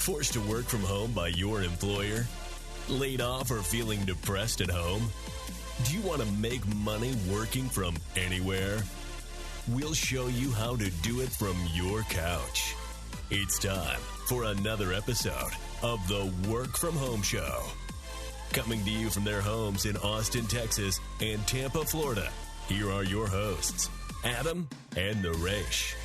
Forced to work from home by your employer? Laid off or feeling depressed at home? Do you want to make money working from anywhere? We'll show you how to do it from your couch. It's time for another episode of the Work From Home Show. Coming to you from their homes in Austin, Texas and Tampa, Florida, here are your hosts, Adam and Naresh.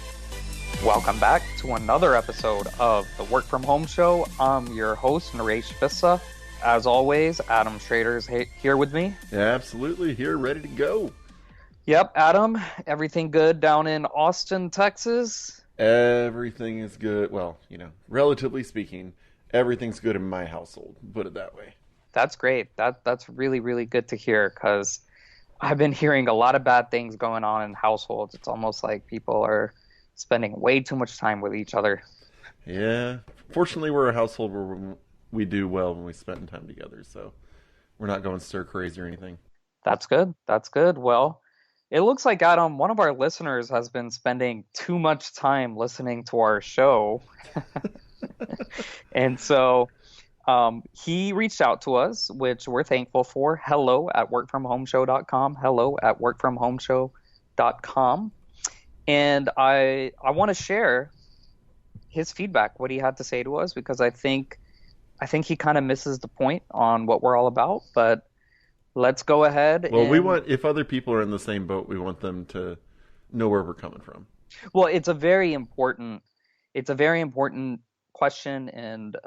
Welcome back to another episode of the Work From Home Show. I'm your host, Naresh Vissa. As always, Adam Schrader's here with me. Yeah, absolutely. Here, ready to go. Yep, Adam, everything good down in Austin, Texas? Everything is good. Well, relatively speaking, everything's good in my household. Put it that way. That's great. That's really, really good to hear because I've been hearing a lot of bad things going on in households. It's almost like people are spending way too much time with each other. Yeah. Fortunately, we're a household where we do well when we spend time together, so we're not going stir crazy or anything. That's good. That's good. Well, it looks like, Adam, one of our listeners has been spending too much time listening to our show. And so he reached out to us, which we're thankful for. hello@workfromhomeshow.com. hello@workfromhomeshow.com. And I want to share his feedback, what he had to say to us, because I think he kind of misses the point on what we're all about. But let's go ahead. Well, if other people are in the same boat, we want them to know where we're coming from. Well, it's a very important question and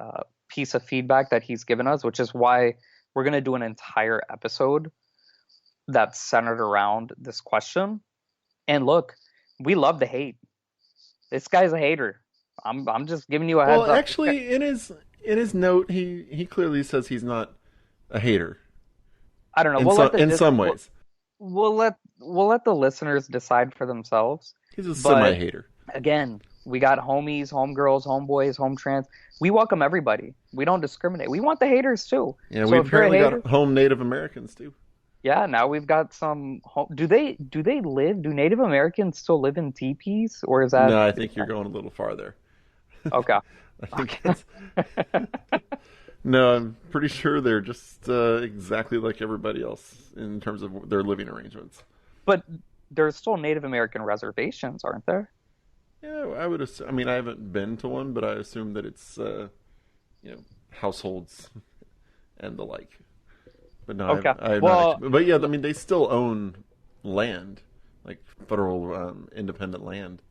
piece of feedback that he's given us, which is why we're going to do an entire episode that's centered around this question. And look, we love the hate. This guy's a hater. I'm just giving you a heads up. Well, actually, in his note, he clearly says he's not a hater. I don't know. In some ways, we'll let the listeners decide for themselves. He's a semi-hater. Again, we got homies, homegirls, homeboys, home trans. We welcome everybody. We don't discriminate. We want the haters too. Yeah, we apparently got home Native Americans too. Yeah, now we've got some. Do Native Americans still live in teepees, or is that? No, I think you're going a little far there. Okay. No, I'm pretty sure they're just exactly like everybody else in terms of their living arrangements. But there's still Native American reservations, aren't there? Yeah, I would assume. I mean, I haven't been to one, but I assume that it's households and the like. But no, okay. But yeah, I mean, they still own land, like federal independent land.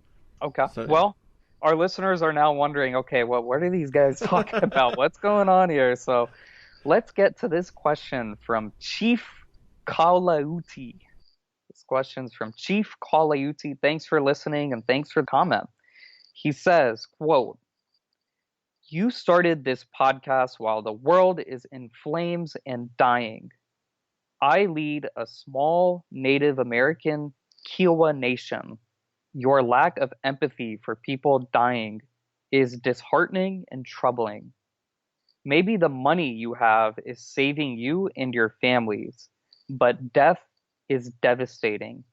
Okay. So, well, our listeners are now wondering, okay, well, what are these guys talking about? What's going on here? So let's get to this question from Chief Kalauti. This question's from Chief Kalauti. Thanks for listening and thanks for the comment. He says, quote, "You started this podcast while the world is in flames and dying. I lead a small Native American Kiowa nation. Your lack of empathy for people dying is disheartening and troubling. Maybe the money you have is saving you and your families, but death is devastating.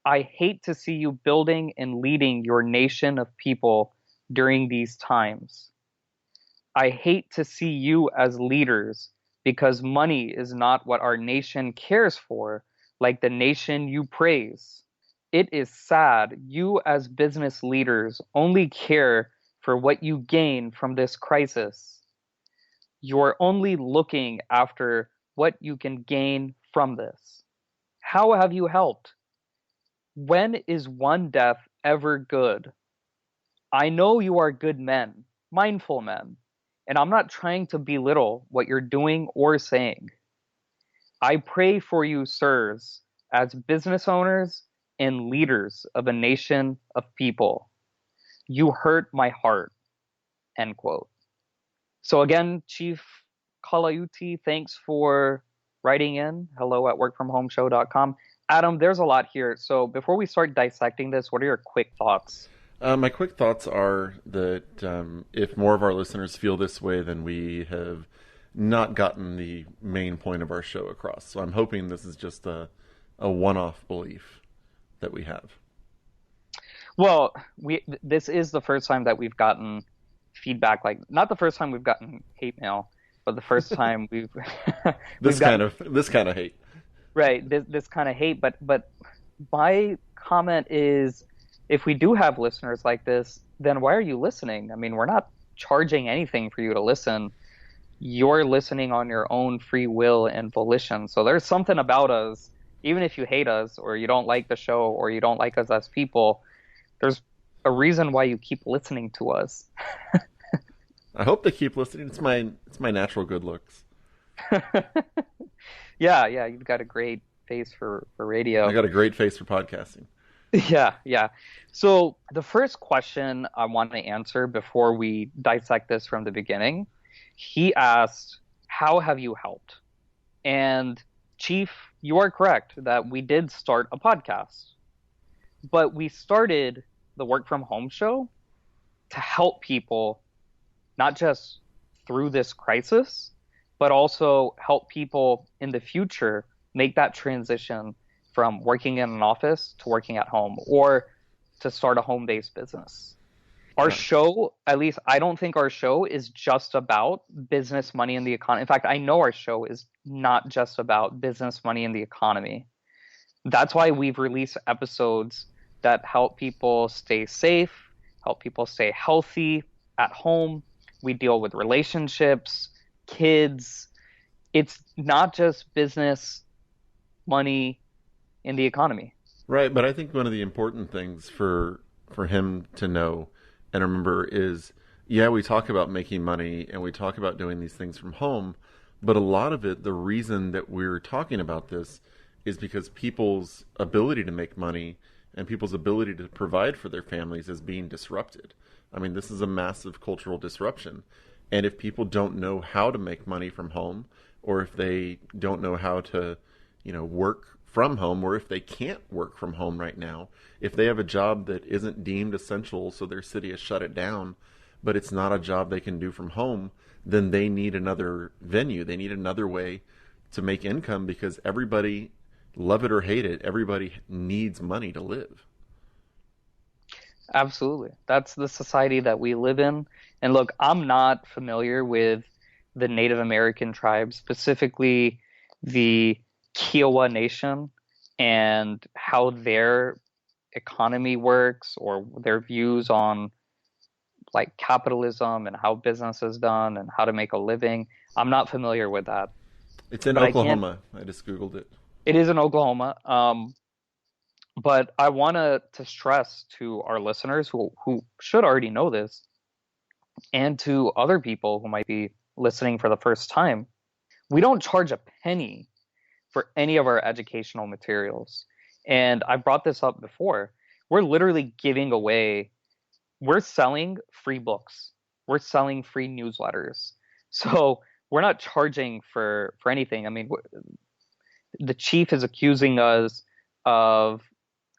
I hate to see you building and leading your nation of people during these times. I hate to see you as leaders because money is not what our nation cares for, like the nation you praise. It is sad you as business leaders only care for what you gain from this crisis. You're only looking after what you can gain from this. How have you helped? When is one death ever good? I know you are good men, mindful men, and I'm not trying to belittle what you're doing or saying. I pray for you, sirs, as business owners and leaders of a nation of people. You hurt my heart." End quote. So again, Chief Kalauti, thanks for writing in. hello@workfromhomeshow.com. Adam, there's a lot here. So before we start dissecting this, what are your quick thoughts? My quick thoughts are that if more of our listeners feel this way, then we have not gotten the main point of our show across. So I'm hoping this is just a one-off belief that we have. Well, this is the first time that we've gotten feedback, like not the first time we've gotten hate mail, but the first time we've gotten, this kind of hate. right, this kind of hate. But my comment is, if we do have listeners like this, then why are you listening? I mean, we're not charging anything for you to listen. You're listening on your own free will and volition. So there's something about us, even if you hate us or you don't like the show or you don't like us as people, there's a reason why you keep listening to us. I hope they keep listening. It's my natural good looks. Yeah, you've got a great face for radio. I got a great face for podcasting. Yeah. So the first question I want to answer before we dissect this from the beginning, he asked, how have you helped? And Chief, you are correct that we did start a podcast, but we started the work from home show to help people, not just through this crisis, but also help people in the future make that transition from working in an office to working at home or to start a home-based business. Our show, at least I don't think our show is just about business, money, and the economy. In fact, I know our show is not just about business, money, and the economy. That's why we've released episodes that help people stay safe, help people stay healthy at home. We deal with relationships, kids. It's not just business, money, and the economy. Right, but I think one of the important things for him to know and remember is, yeah, we talk about making money and we talk about doing these things from home, but a lot of it, the reason that we're talking about this is because people's ability to make money and people's ability to provide for their families is being disrupted. I mean, this is a massive cultural disruption. And if people don't know how to make money from home, or if they don't know how to, work from home, or if they can't work from home right now, if they have a job that isn't deemed essential, so their city has shut it down, but it's not a job they can do from home, then they need another venue. They need another way to make income because everybody, love it or hate it, everybody needs money to live. Absolutely. That's the society that we live in. And look, I'm not familiar with the Native American tribes, specifically the Kiowa Nation, and how their economy works or their views on like capitalism and how business is done and how to make a living. I'm not familiar with that. It's in Oklahoma. I just Googled it. It is in Oklahoma. But I want to stress to our listeners who should already know this, and to other people who might be listening for the first time, we don't charge a penny for any of our educational materials. And I brought this up before. We're literally giving away, we're selling free books. We're selling free newsletters. So we're not charging for anything. I mean, the chief is accusing us of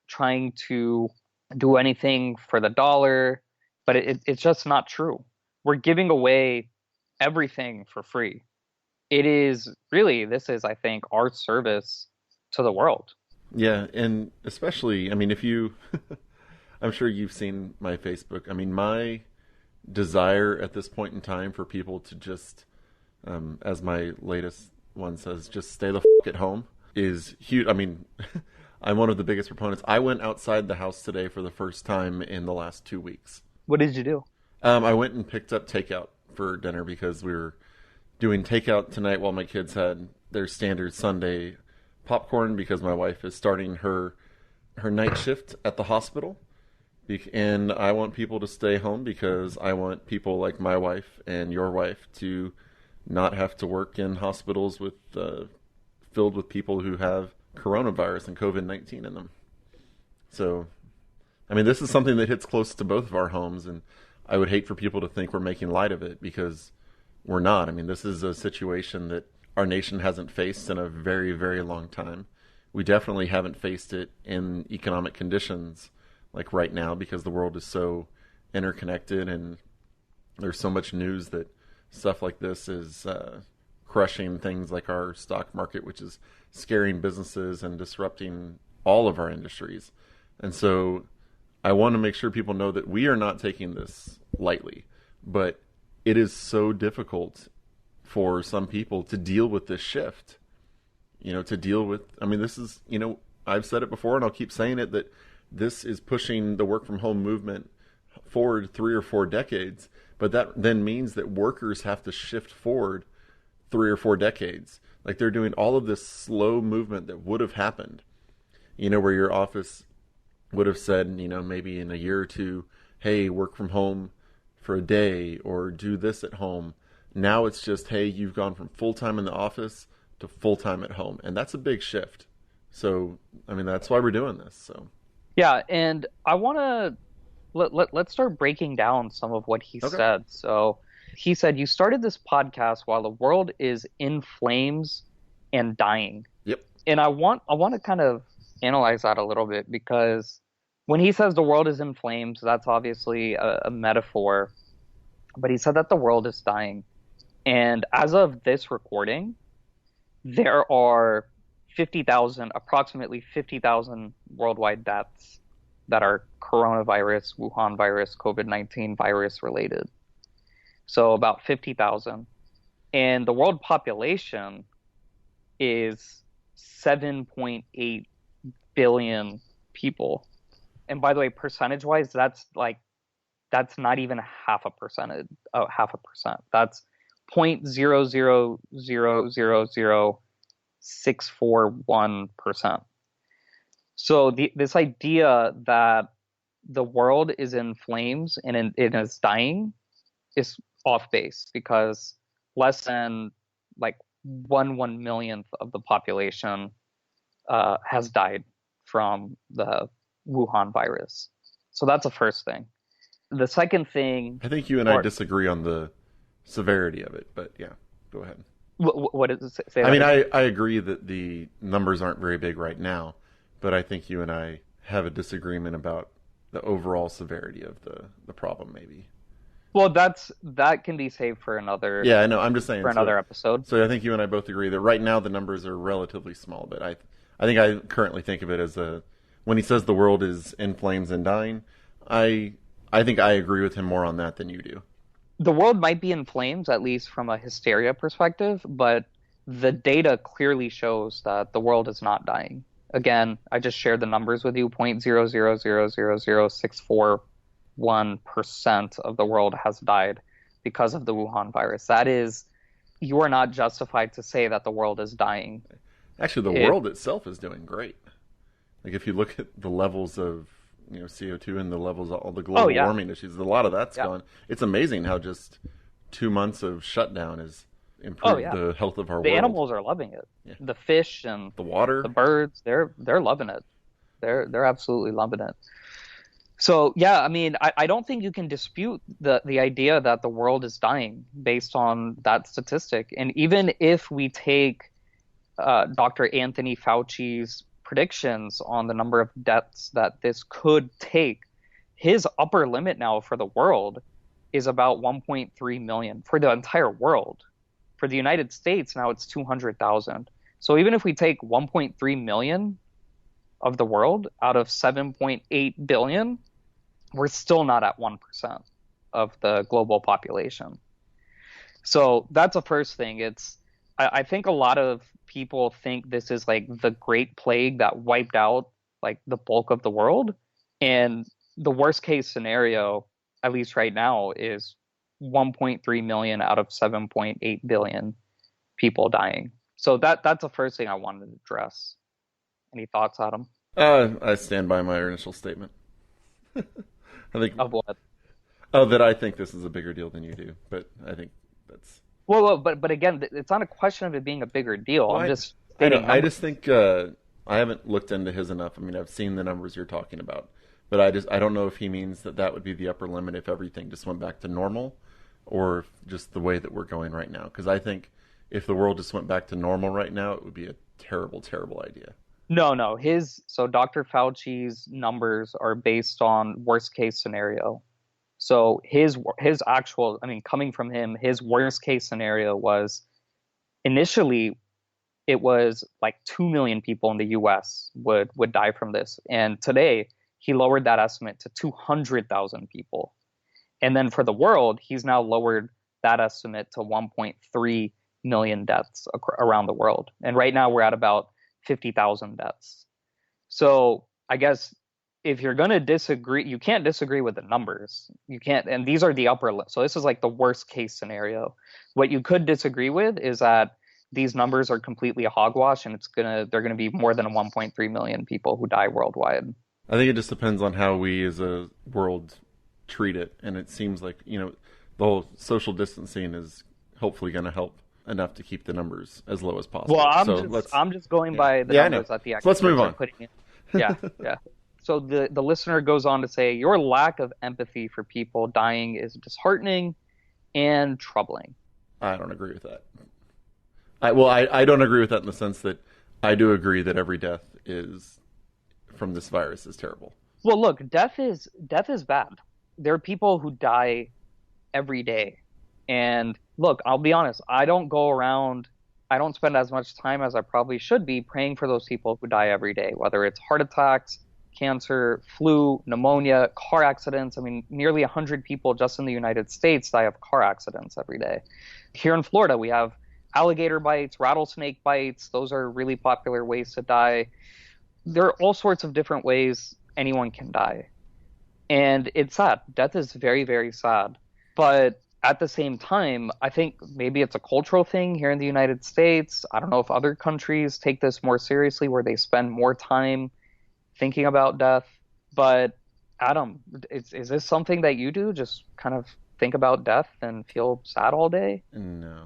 trying to do anything for the dollar, but it's just not true. We're giving away everything for free. It is really, this is, I think, our service to the world. Yeah, and especially, I mean, if you, I'm sure you've seen my Facebook. I mean, my desire at this point in time for people to just, as my latest one says, just stay the at home is huge. I mean, I'm one of the biggest proponents. I went outside the house today for the first time in the last 2 weeks. What did you do? I went and picked up takeout for dinner because we were doing takeout tonight while my kids had their standard Sunday popcorn because my wife is starting her night shift at the hospital. And I want people to stay home because I want people like my wife and your wife to not have to work in hospitals with filled with people who have coronavirus and COVID-19 in them. So, I mean, this is something that hits close to both of our homes, and I would hate for people to think we're making light of it because we're not. I mean, this is a situation that our nation hasn't faced in a very, very long time. We definitely haven't faced it in economic conditions like right now because the world is so interconnected and there's so much news that stuff like this is crushing things like our stock market, which is scaring businesses and disrupting all of our industries. And so I want to make sure people know that we are not taking this lightly. but it is so difficult for some people to deal with this shift. To deal with, this is, I've said it before and I'll keep saying it, that this is pushing the work from home movement forward 3 or 4 decades. But that then means that workers have to shift forward 3 or 4 decades. Like they're doing all of this slow movement that would have happened, where your office would have said, maybe in a year or two, hey, work from home for a day or do this at home. Now it's just, hey, you've gone from full-time in the office to full-time at home. And that's a big shift. So, that's why we're doing this. So, yeah. And I want to, let's start breaking down some of what he said. So he said, you started this podcast while the world is in flames and dying. Yep. And I want to kind of analyze that a little bit, because when he says the world is in flames, that's obviously a metaphor, but he said that the world is dying. And as of this recording, there are approximately 50,000 worldwide deaths that are coronavirus, Wuhan virus, COVID-19 virus related. So about 50,000. And the world population is 7.8 billion people. And by the way, percentage-wise, that's not even half a percent. That's 0.0000641%. So this idea that the world is in flames and it is dying is off base, because less than like 1/1,000,000th of the population has died from the Wuhan virus. So that's the first thing. The second thing, I think you and I disagree on the severity of it, but yeah, go ahead. What does it say? I agree that the numbers aren't very big right now, but I think you and I have a disagreement about the overall severity of the problem, maybe. Well, that can be saved for another. Yeah, I know. I'm just saying for another episode. So I think you and I both agree that right now the numbers are relatively small, but I think I currently think of it as when he says the world is in flames and dying, I think I agree with him more on that than you do. The world might be in flames, at least from a hysteria perspective, but the data clearly shows that the world is not dying. Again, I just shared the numbers with you. 0.0000641% of the world has died because of the Wuhan virus. That is, you are not justified to say that the world is dying. Actually, the world itself is doing great. Like if you look at the levels of CO2 and the levels of all the global warming issues, a lot of that's gone. It's amazing how just 2 months of shutdown has improved the health of our world. The animals are loving it. Yeah. The fish and the water, the birds, they're loving it. They're absolutely loving it. So yeah, I don't think you can dispute the idea that the world is dying based on that statistic. And even if we take Dr. Anthony Fauci's predictions on the number of deaths that this could take, his upper limit now for the world is about 1.3 million for the entire world. For the United States, now it's 200,000. So even if we take 1.3 million of the world out of 7.8 billion, we're still not at 1% of the global population. So that's the first thing. I think a lot of people think this is like the Great Plague that wiped out like the bulk of the world. And the worst case scenario, at least right now, is 1.3 million out of 7.8 billion people dying. So that's the first thing I wanted to address. Any thoughts, Adam? I stand by my initial statement. I think of what? Oh, that I think this is a bigger deal than you do. But I think that's but again, it's not a question of it being a bigger deal. Well, I'm just I just think I haven't looked into his enough. I've seen the numbers you're talking about, but I don't know if he means that would be the upper limit if everything just went back to normal, or just the way that we're going right now. Because I think if the world just went back to normal right now, it would be a terrible, terrible idea. No. So Dr. Fauci's numbers are based on worst case scenario. So his actual, coming from him, his worst case scenario was initially it was like 2 million people in the U.S. would die from this. And today he lowered that estimate to 200,000 people. And then for the world, he's now lowered that estimate to 1.3 million deaths around the world. And right now we're at about 50,000 deaths. So I guess if you're going to disagree, you can't disagree with the numbers. You can't, and these are the upper limit. So this is like the worst case scenario. What you could disagree with is that these numbers are completely a hogwash, and they're gonna be more than 1.3 million people who die worldwide. I think it just depends on how we as a world treat it, and it seems like the whole social distancing is hopefully going to help enough to keep the numbers as low as possible. Well, I'm just going by the numbers that the experts so let's move on. Putting in. Yeah. So the listener goes on to say, your lack of empathy for people dying is disheartening and troubling. I don't agree with that. I don't agree with that in the sense that I do agree that every death from this virus is terrible. Well, look, death is bad. There are people who die every day. And look, I'll be honest, I don't spend as much time as I probably should be praying for those people who die every day, whether it's heart attacks, cancer, flu, pneumonia, car accidents. I mean, nearly 100 people just in the United States die of car accidents every day. Here in Florida, we have alligator bites, rattlesnake bites. Those are really popular ways to die. There are all sorts of different ways anyone can die. And it's sad. Death is very, very sad. But at the same time, I think maybe it's a cultural thing here in the United States. I don't know if other countries take this more seriously, where they spend more time thinking about death. But Adam, is this something that you do? Just kind of think about death and feel sad all day? No,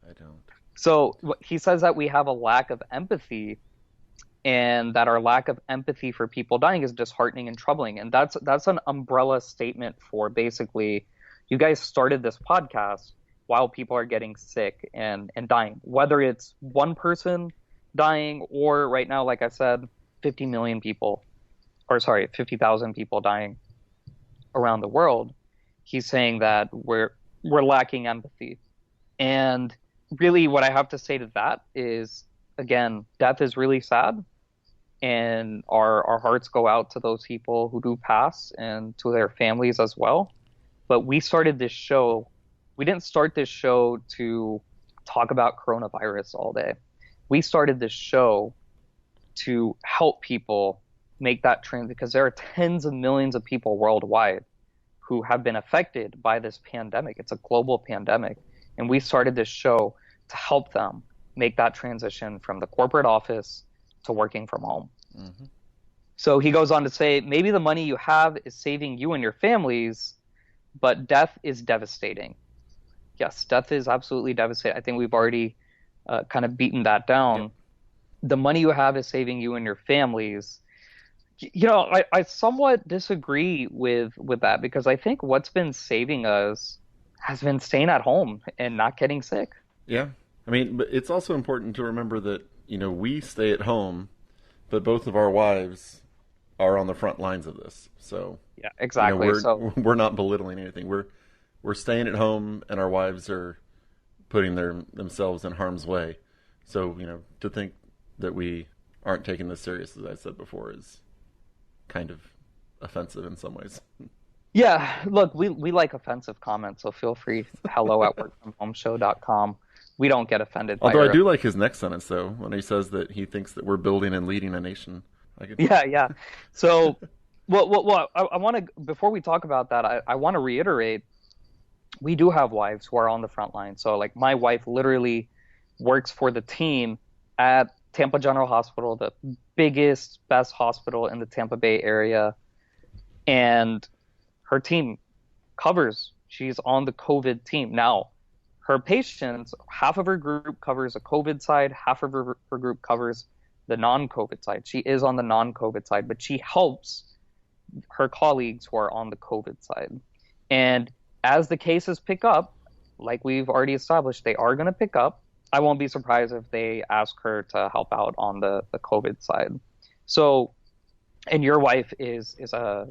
I don't. So he says that we have a lack of empathy, and that our lack of empathy for people dying is disheartening and troubling. And that's an umbrella statement for basically, you guys started this podcast while people are getting sick and dying, whether it's one person dying or right now, like I said, 50,000 people dying around the world. He's saying that we're lacking empathy. And really what I have to say to that is, again, death is really sad, and our hearts go out to those people who do pass and to their families as well. But we started this show. We didn't start this show to talk about coronavirus all day. We started this show to help people make that transition, because there are tens of millions of people worldwide who have been affected by this pandemic. It's a global pandemic. And we started this show to help them make that transition from the corporate office to working from home. Mm-hmm. So he goes on to say, maybe the money you have is saving you and your families, but death is devastating. Yes, death is absolutely devastating. I think we've already kind of beaten that down. Yep. The money you have is saving you and your families. I somewhat disagree with that, because I think what's been saving us has been staying at home and not getting sick. Yeah. I mean, but it's also important to remember that, we stay at home, but both of our wives are on the front lines of this. So yeah, exactly. We're not belittling anything. We're staying at home, and our wives are putting themselves in harm's way. So, to think that we aren't taking this serious, as I said before, is kind of offensive in some ways. Yeah, look, we like offensive comments, so feel free. hello@workfromhomeshow.com. We don't get offended. Although I do like his next sentence, though, when he says that he thinks that we're building and leading a nation. Yeah. So, well, I want to, before we talk about that, I want to reiterate, we do have wives who are on the front line. So, like, my wife literally works for the team at Tampa General Hospital, the biggest, best hospital in the Tampa Bay area. And her team she's on the COVID team. Now, her patients, half of her group covers a COVID side, half of her group covers the non-COVID side. She is on the non-COVID side, but she helps her colleagues who are on the COVID side. And as the cases pick up, like we've already established, they are going to pick up. I won't be surprised if they ask her to help out on the COVID side. So, and your wife is a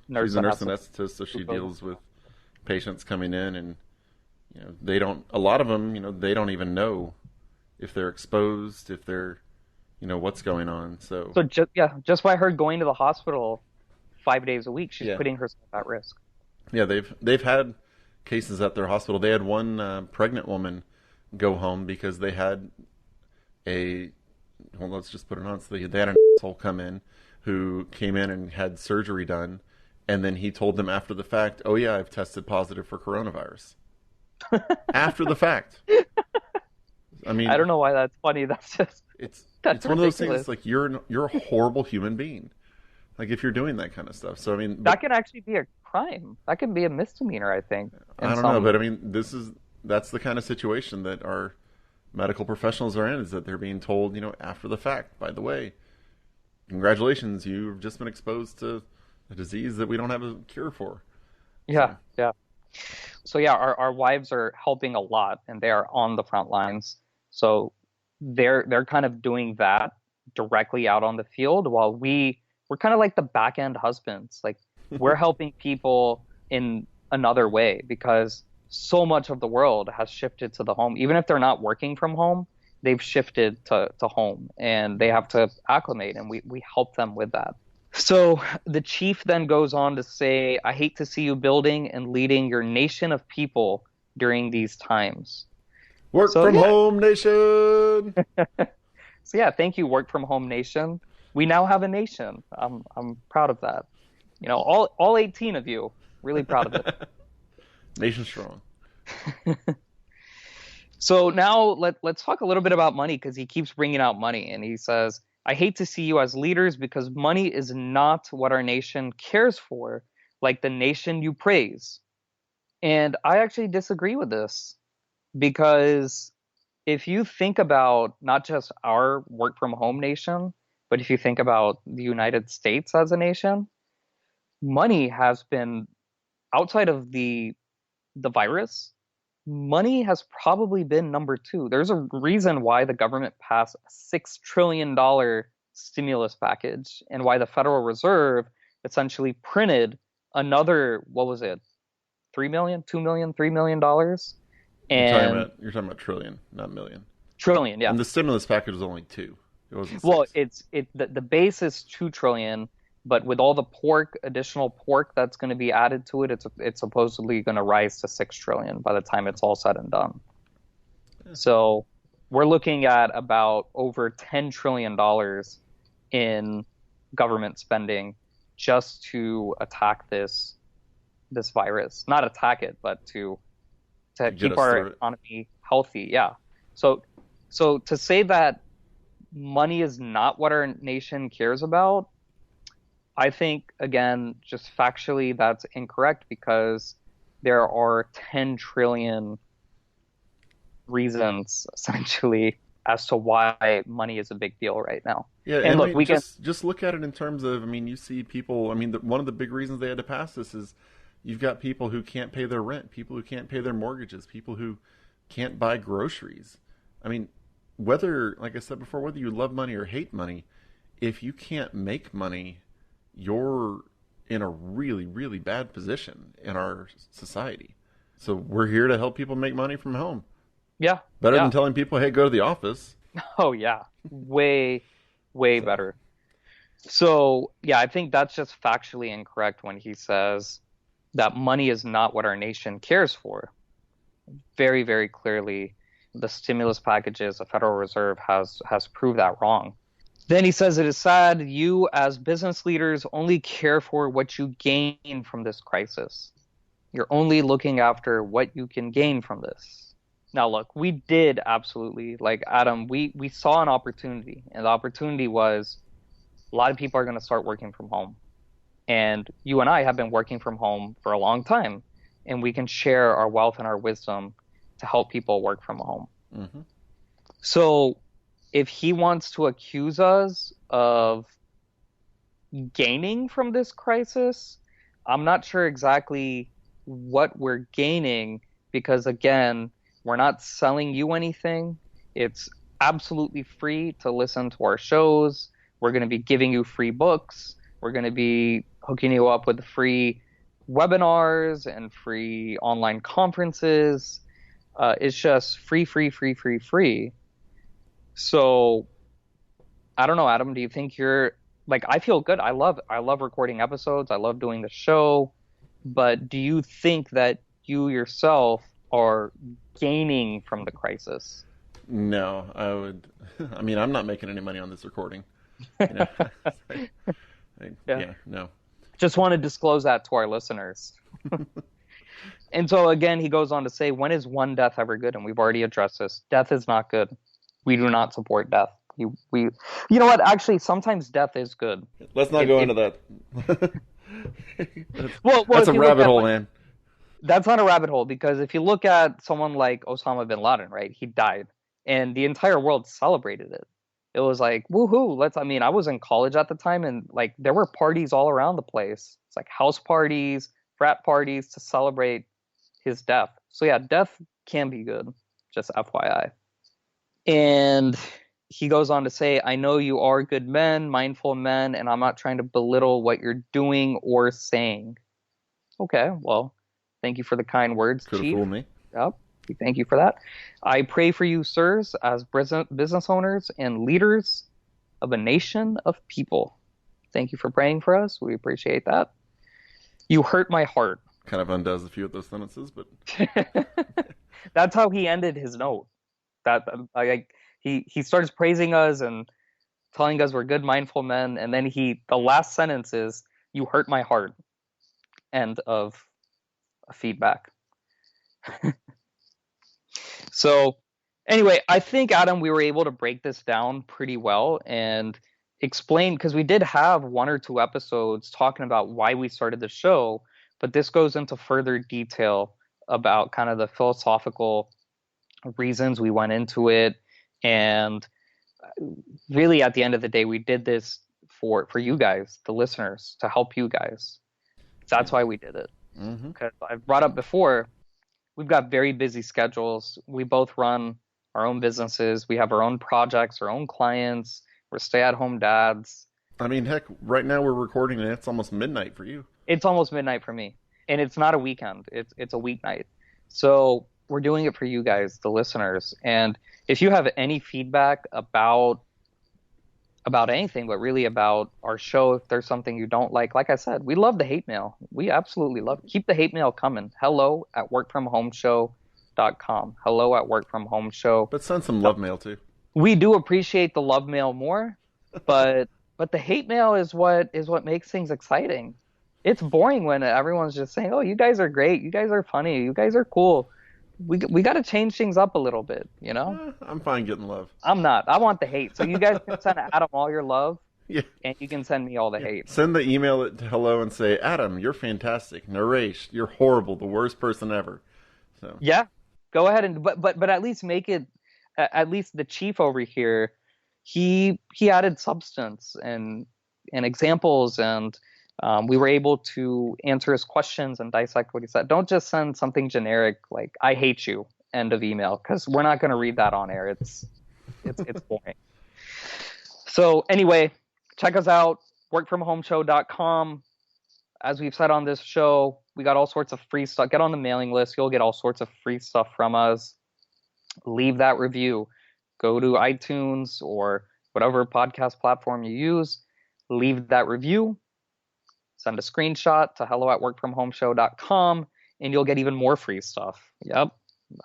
nurse. She's a nurse anesthetist, so she deals with patients coming in, and a lot of them, they don't even know if they're exposed, if they're, what's going on. So just by her going to the hospital 5 days a week, she's putting herself at risk. Yeah, they've had cases at their hospital. They had one pregnant woman go home because they had a, well, let's just put it honestly, they had an asshole come in who came in and had surgery done, and then he told them after the fact, "Oh yeah, I've tested positive for coronavirus." After the fact. I mean, I don't know why that's funny. That's just it's that's one of those ridiculous. things. Like you're a horrible human being. Like if you're doing that kind of stuff. So I mean, That can actually be a crime. That can be a misdemeanor, I think. I don't know, but I mean, that's the kind of situation that our medical professionals are in, is that they're being told, after the fact, by the way, congratulations, you've just been exposed to a disease that we don't have a cure for. Yeah, yeah. So yeah, our wives are helping a lot, and they are on the front lines. So they're kind of doing that directly out on the field, while we're kind of like the back end husbands. Like we're helping people in another way, because so much of the world has shifted to the home. Even if they're not working from home, they've shifted to home, and they have to acclimate, and we help them with that. So the chief then goes on to say, "I hate to see you building and leading your nation of people during these times." Work from home nation. So yeah, thank you, work from home nation. We now have a nation. I'm proud of that. All 18 of you, really proud of it. Nation strong. So now let's talk a little bit about money, because he keeps bringing out money, and he says, "I hate to see you as leaders because money is not what our nation cares for, like the nation you praise." And I actually disagree with this, because if you think about not just our work from home nation, but if you think about the United States as a nation, money has been, outside of the virus, money has probably been number two. There's a reason why the government passed a $6 trillion stimulus package, and why the Federal Reserve essentially printed another, what was it, 3 million, 2 million, $3 million? And You're talking about trillion, not million. Trillion, yeah. And the stimulus package was only 2. It wasn't 6. Well, the base is 2 trillion, but with all the additional pork that's going to be added to it, it's supposedly going to rise to 6 trillion by the time it's all said and done. Yeah. So we're looking at about over $10 trillion in government spending just to attack this virus. Not attack it, but to keep our economy healthy. Yeah. So to say that money is not what our nation cares about, I think, again, just factually, that's incorrect, because there are 10 trillion reasons, essentially, as to why money is a big deal right now. Yeah, and look, just look at it in terms of, you see people, one of the big reasons they had to pass this is you've got people who can't pay their rent, people who can't pay their mortgages, people who can't buy groceries. Whether, like I said before, whether you love money or hate money, if you can't make money, you're in a really, really bad position in our society. So we're here to help people make money from home. Yeah. Better than telling people, hey, go to the office. Oh, yeah. Way better. So, yeah, I think that's just factually incorrect when he says that money is not what our nation cares for. Very, very clearly, the stimulus packages, the Federal Reserve has proved that wrong. Then he says, "It is sad you as business leaders only care for what you gain from this crisis. You're only looking after what you can gain from this." Now, look, we did absolutely, like Adam, we saw an opportunity, and the opportunity was a lot of people are going to start working from home. And you and I have been working from home for a long time, and we can share our wealth and our wisdom to help people work from home. Mm-hmm. So if he wants to accuse us of gaining from this crisis, I'm not sure exactly what we're gaining, because, again, we're not selling you anything. It's absolutely free to listen to our shows. We're going to be giving you free books. We're going to be hooking you up with free webinars and free online conferences. It's just free. So I don't know, Adam, do you think you're like, I feel good. I love recording episodes. I love doing the show. but do you think that you yourself are gaining from the crisis? No, I would. I mean, I'm not making any money on this recording. You know? Yeah, no. Just want to disclose that to our listeners. And so again, he goes on to say, when is one death ever good? And we've already addressed this. Death is not good. We do not support death. You know what? Actually, sometimes death is good. Let's not go into that. That's a rabbit hole, man. That's not a rabbit hole, because if you look at someone like Osama bin Laden, right? He died, and the entire world celebrated it. It was like, woohoo! I was in college at the time, and like there were parties all around the place. It's like house parties, frat parties to celebrate his death. So yeah, death can be good, just FYI. And he goes on to say, I know you are good men, mindful men, and I'm not trying to belittle what you're doing or saying. Okay, well, thank you for the kind words, Could have Chief. fooled me. Yep, thank you for that. I pray for you, sirs, as business owners and leaders of a nation of people. Thank you for praying for us. We appreciate that. You hurt my heart. Kind of undoes a few of those sentences, but that's how he ended his note. He starts praising us and telling us we're good, mindful men, and then the last sentence is, "You hurt my heart." End of feedback. So, anyway, I think, Adam, we were able to break this down pretty well and explain, because we did have 1 or 2 episodes talking about why we started the show, but this goes into further detail about kind of the philosophical reasons we went into it. And really, at the end of the day, we did this for you guys, the listeners, to help you guys. That's why we did it. Because I've brought up before, we've got very busy schedules. We both run our own businesses. We have our own projects, our own clients. We're stay-at-home dads. I mean, heck, right now we're recording and it's almost midnight for you. It's almost midnight for me. And it's not a weekend. It's a weeknight. So we're doing it for you guys, the listeners. And if you have any feedback about anything, but really about our show, if there's something you don't like I said, we love the hate mail. We absolutely love it. Keep the hate mail coming. hello@workfromhomeshow.com. hello@workfromhomeshow. But send some love mail too. We do appreciate the love mail more, but the hate mail is what makes things exciting. It's boring when everyone's just saying, "Oh, you guys are great. You guys are funny. You guys are cool." We got to change things up a little bit, you know? I'm fine getting love. I'm not. I want the hate. So you guys can send Adam all your love, and you can send me all the hate. Send the email to hello and say, Adam, you're fantastic. Naresh, you're horrible. The worst person ever. So yeah, go ahead and but at least make it. At least the Chief over here, he added substance and examples, and we were able to answer his questions and dissect what he said. Don't just send something generic like "I hate you" end of email, because we're not going to read that on air. It's boring. So anyway, check us out, workfromhomeshow.com. As we've said on this show, we got all sorts of free stuff. Get on the mailing list. You'll get all sorts of free stuff from us. Leave that review. Go to iTunes or whatever podcast platform you use. Leave that review. Send a screenshot to hello@workfromhomeshow.com, and you'll get even more free stuff. Yep,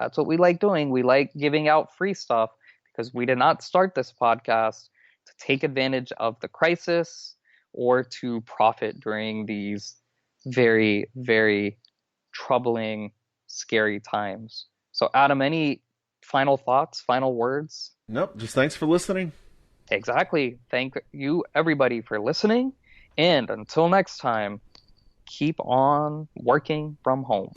that's what we like doing. We like giving out free stuff because we did not start this podcast to take advantage of the crisis or to profit during these very, very troubling, scary times. So, Adam, any final thoughts, final words? Nope, just thanks for listening. Exactly. Thank you, everybody, for listening. And until next time, keep on working from home.